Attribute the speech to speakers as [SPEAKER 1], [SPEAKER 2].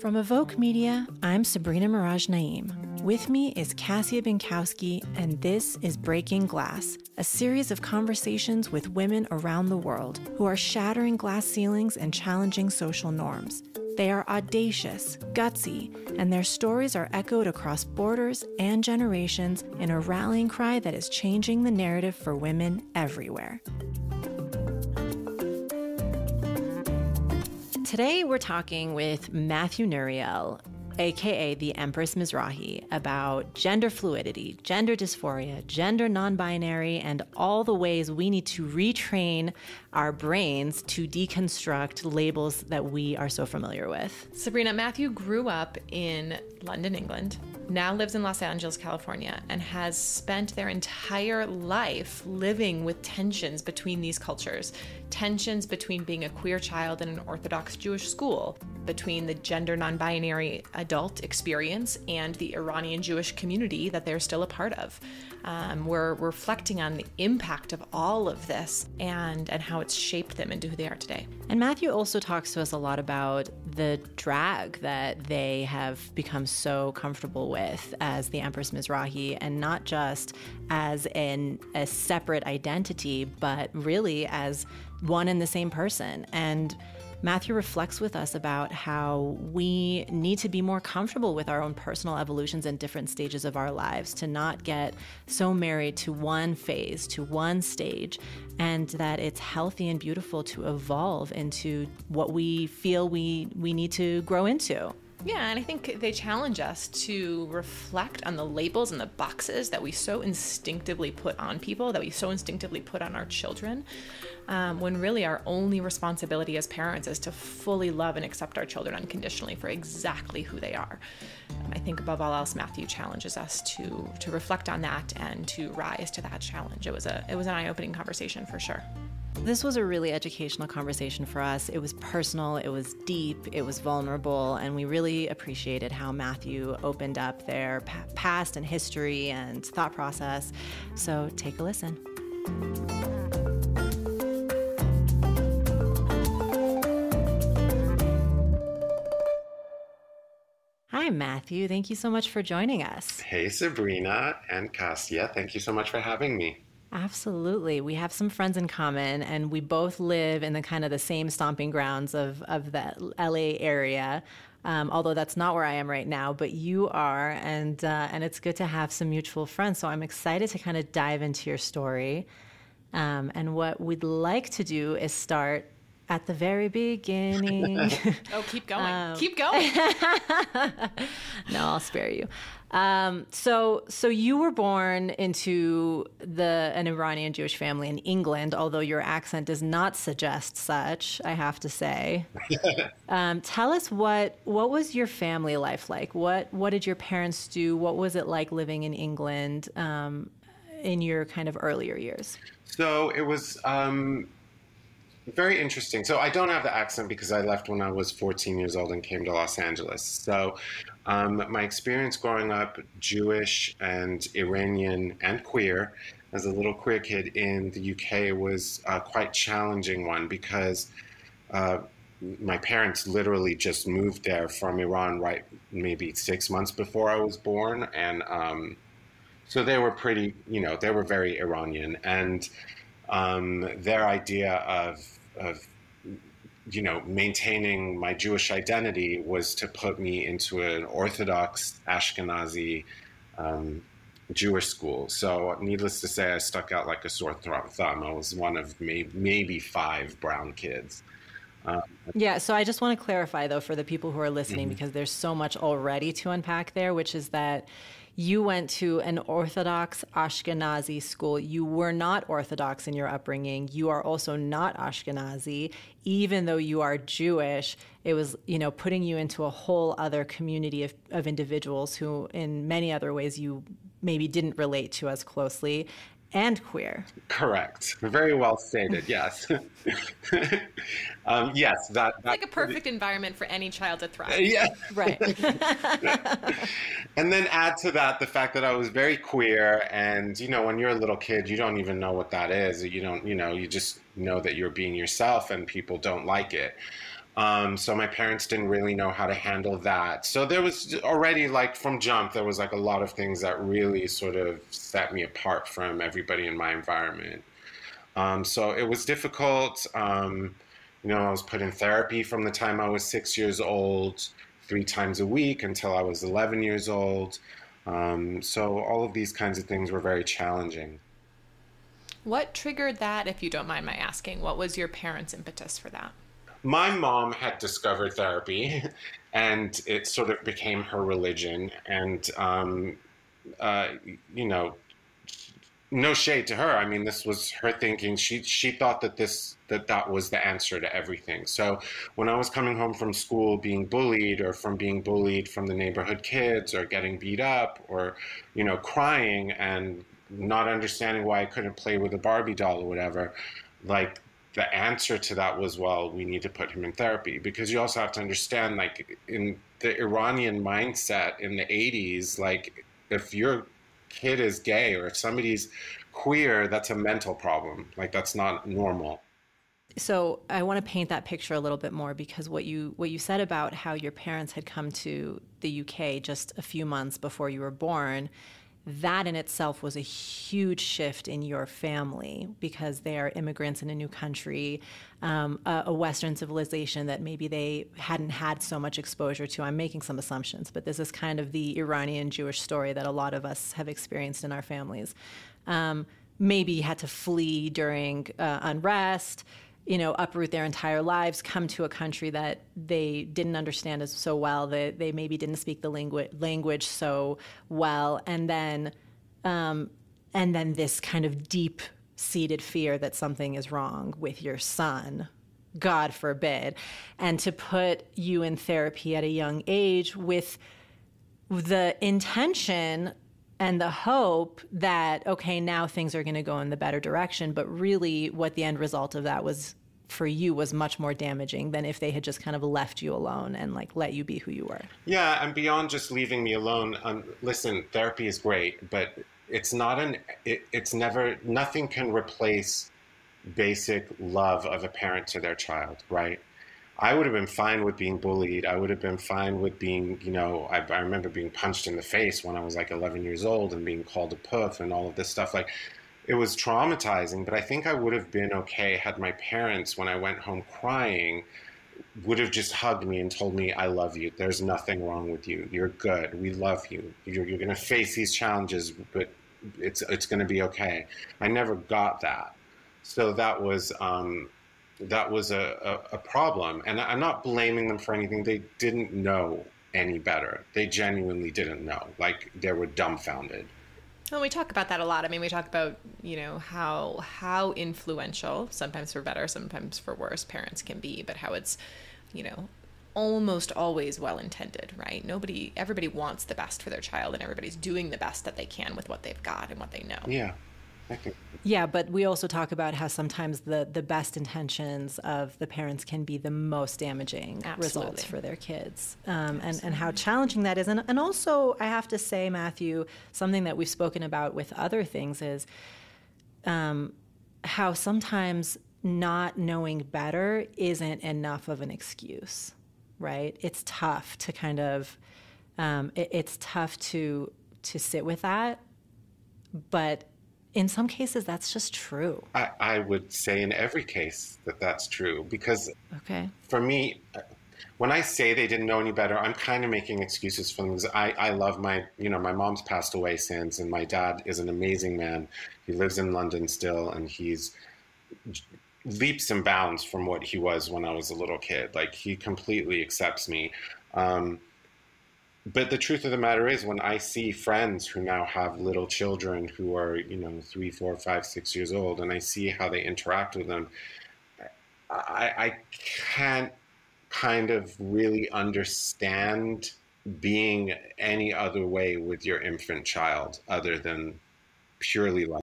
[SPEAKER 1] From Evoke Media, I'm Sabrina Miraj Naeem. With me is Cassia Binkowski, and this is Breaking Glass, a series of conversations with women around the world who are shattering glass ceilings and challenging social norms. They are audacious, gutsy, and their stories are echoed across borders and generations in a rallying cry that is changing the narrative for women everywhere. Today, we're talking with Matthew Nuriel, aka the Empress Mizrahi, about gender fluidity, gender dysphoria, gender non-binary, and all the ways we need to retrain our brains to deconstruct labels that we are so familiar with.
[SPEAKER 2] Sabrina, Matthew grew up in London, England, now lives in Los Angeles, California, and has spent their entire life living with tensions between these cultures. Tensions between being a queer child in an Orthodox Jewish school, between the gender non-binary adult experience and the Iranian Jewish community that they're still a part of. We're reflecting on the impact of all of this and how it's shaped them into who they are today.
[SPEAKER 1] And Matthew also talks to us a lot about the drag that they have become so comfortable with as the Empress Mizrahi, and not just as a separate identity, but really as one and the same person. And Matthew reflects with us about how we need to be more comfortable with our own personal evolutions in different stages of our lives, to not get so married to one phase, to one stage, and that it's healthy and beautiful to evolve into what we feel we need to grow into.
[SPEAKER 2] Yeah, and I think they challenge us to reflect on the labels and the boxes that we so instinctively put on people, that we so instinctively put on our children, when really our only responsibility as parents is to fully love and accept our children unconditionally for exactly who they are. I think above all else, Matthew challenges us to reflect on that and to rise to that challenge. It was an eye-opening conversation for sure.
[SPEAKER 1] This was a really educational conversation for us. It was personal, it was deep, it was vulnerable, and we really appreciated how Matthew opened up their past and history and thought process. So take a listen. Hi, Matthew. Thank you so much for joining us.
[SPEAKER 3] Hey, Sabrina and Cassia. Thank you so much for having me.
[SPEAKER 1] Absolutely. We have some friends in common, and we both live in the kind of the same stomping grounds of the LA area, although that's not where I am right now, but you are, and it's good to have some mutual friends. So I'm excited to kind of dive into your story. And what we'd like to do is start at the very beginning.
[SPEAKER 2] Oh, keep going. Keep going.
[SPEAKER 1] No, I'll spare you. So you were born into an Iranian Jewish family in England, although your accent does not suggest such, I have to say. Tell us what was your family life like? What did your parents do? What was it like living in England in your kind of earlier years?
[SPEAKER 3] So it was very interesting. So I don't have the accent because I left when I was 14 years old and came to Los Angeles. So my experience growing up Jewish and Iranian and queer as a little queer kid in the UK was a quite challenging one because my parents literally just moved there from Iran right maybe 6 months before I was born. And so they were pretty, they were very Iranian. And their idea of maintaining my Jewish identity was to put me into an Orthodox Ashkenazi Jewish school. So needless to say, I stuck out like a sore thumb. I was one of maybe 5 brown kids.
[SPEAKER 1] Yeah, so I just want to clarify, though, for the people who are listening, because there's so much already to unpack there, which is that you went to an Orthodox Ashkenazi school. You were not Orthodox in your upbringing. You are also not Ashkenazi. Even though you are Jewish, it was, putting you into a whole other community of individuals who, in many other ways, you maybe didn't relate to as closely. And queer.
[SPEAKER 3] Correct. Very well stated, yes. Yes, that's
[SPEAKER 2] like a perfect environment for any child to thrive.
[SPEAKER 3] Yeah.
[SPEAKER 1] Right.
[SPEAKER 3] And then add to that the fact that I was very queer, and when you're a little kid, you don't even know what that is. You don't, you just know that you're being yourself and people don't like it. So my parents didn't really know how to handle that. So there was already like from jump, there was like a lot of things that really sort of set me apart from everybody in my environment. So it was difficult. I was put in therapy from the time I was 6 years old, 3 times a week until I was 11 years old. So all of these kinds of things were very challenging.
[SPEAKER 2] What triggered that, if you don't mind my asking? What was your parents' impetus for that?
[SPEAKER 3] My mom had discovered therapy, and it sort of became her religion. And uh, you know, no shade to her. I mean, this was her thinking. She thought that was the answer to everything. So when I was coming home from school being bullied, or from being bullied from the neighborhood kids, or getting beat up, or crying and not understanding why I couldn't play with a Barbie doll or whatever, like the answer to that was, well, we need to put him in therapy, because you also have to understand, like in the Iranian mindset in the 80s, like if your kid is gay or if somebody's queer, that's a mental problem. Like that's not normal.
[SPEAKER 1] So I want to paint that picture a little bit more, because what you said about how your parents had come to the UK just a few months before you were born, that in itself was a huge shift in your family, because they are immigrants in a new country, a Western civilization that maybe they hadn't had so much exposure to. I'm making some assumptions, but this is kind of the Iranian Jewish story that a lot of us have experienced in our families. Maybe had to flee during unrest, uproot their entire lives, come to a country that they didn't understand as so well, that they maybe didn't speak the language so well, and then this kind of deep-seated fear that something is wrong with your son, God forbid, and to put you in therapy at a young age with the intention and the hope that, okay, now things are going to go in the better direction. But really what the end result of that was for you was much more damaging than if they had just kind of left you alone and like let you be who you were.
[SPEAKER 3] Yeah, and beyond just leaving me alone, listen, therapy is great, but it's never, nothing can replace basic love of a parent to their child, right? I would have been fine with being bullied. I would have been fine with being, I remember being punched in the face when I was like 11 years old and being called a poof and all of this stuff. Like, it was traumatizing, but I think I would have been okay had my parents, when I went home crying, would have just hugged me and told me, I love you. There's nothing wrong with you. You're good. We love you. You're going to face these challenges, but it's going to be okay. I never got that. So that was a problem. And I'm not blaming them for anything. They didn't know any better. They genuinely didn't know. Like, they were dumbfounded.
[SPEAKER 2] Well, we talk about that a lot. I mean, we talk about, how influential, sometimes for better, sometimes for worse, parents can be, but how it's, almost always well-intended, right? Everybody wants the best for their child, and everybody's doing the best that they can with what they've got and what they know.
[SPEAKER 3] Yeah.
[SPEAKER 1] Yeah, but we also talk about how sometimes the best intentions of the parents can be the most damaging results for their kids, and how challenging that is. And also, I have to say, Matthew, something that we've spoken about with other things is how sometimes not knowing better isn't enough of an excuse, right? It's tough to kind of, it's tough to sit with that, but in some cases, that's just true.
[SPEAKER 3] I would say in every case that's true, because for me, when I say they didn't know any better, I'm kind of making excuses for them, because I love my mom's passed away since, and my dad is an amazing man. He lives in London still, and he's leaps and bounds from what he was when I was a little kid. Like, he completely accepts me. But the truth of the matter is, when I see friends who now have little children who are, 3, 4, 5, 6 years old, and I see how they interact with them, I can't kind of really understand being any other way with your infant child other than purely like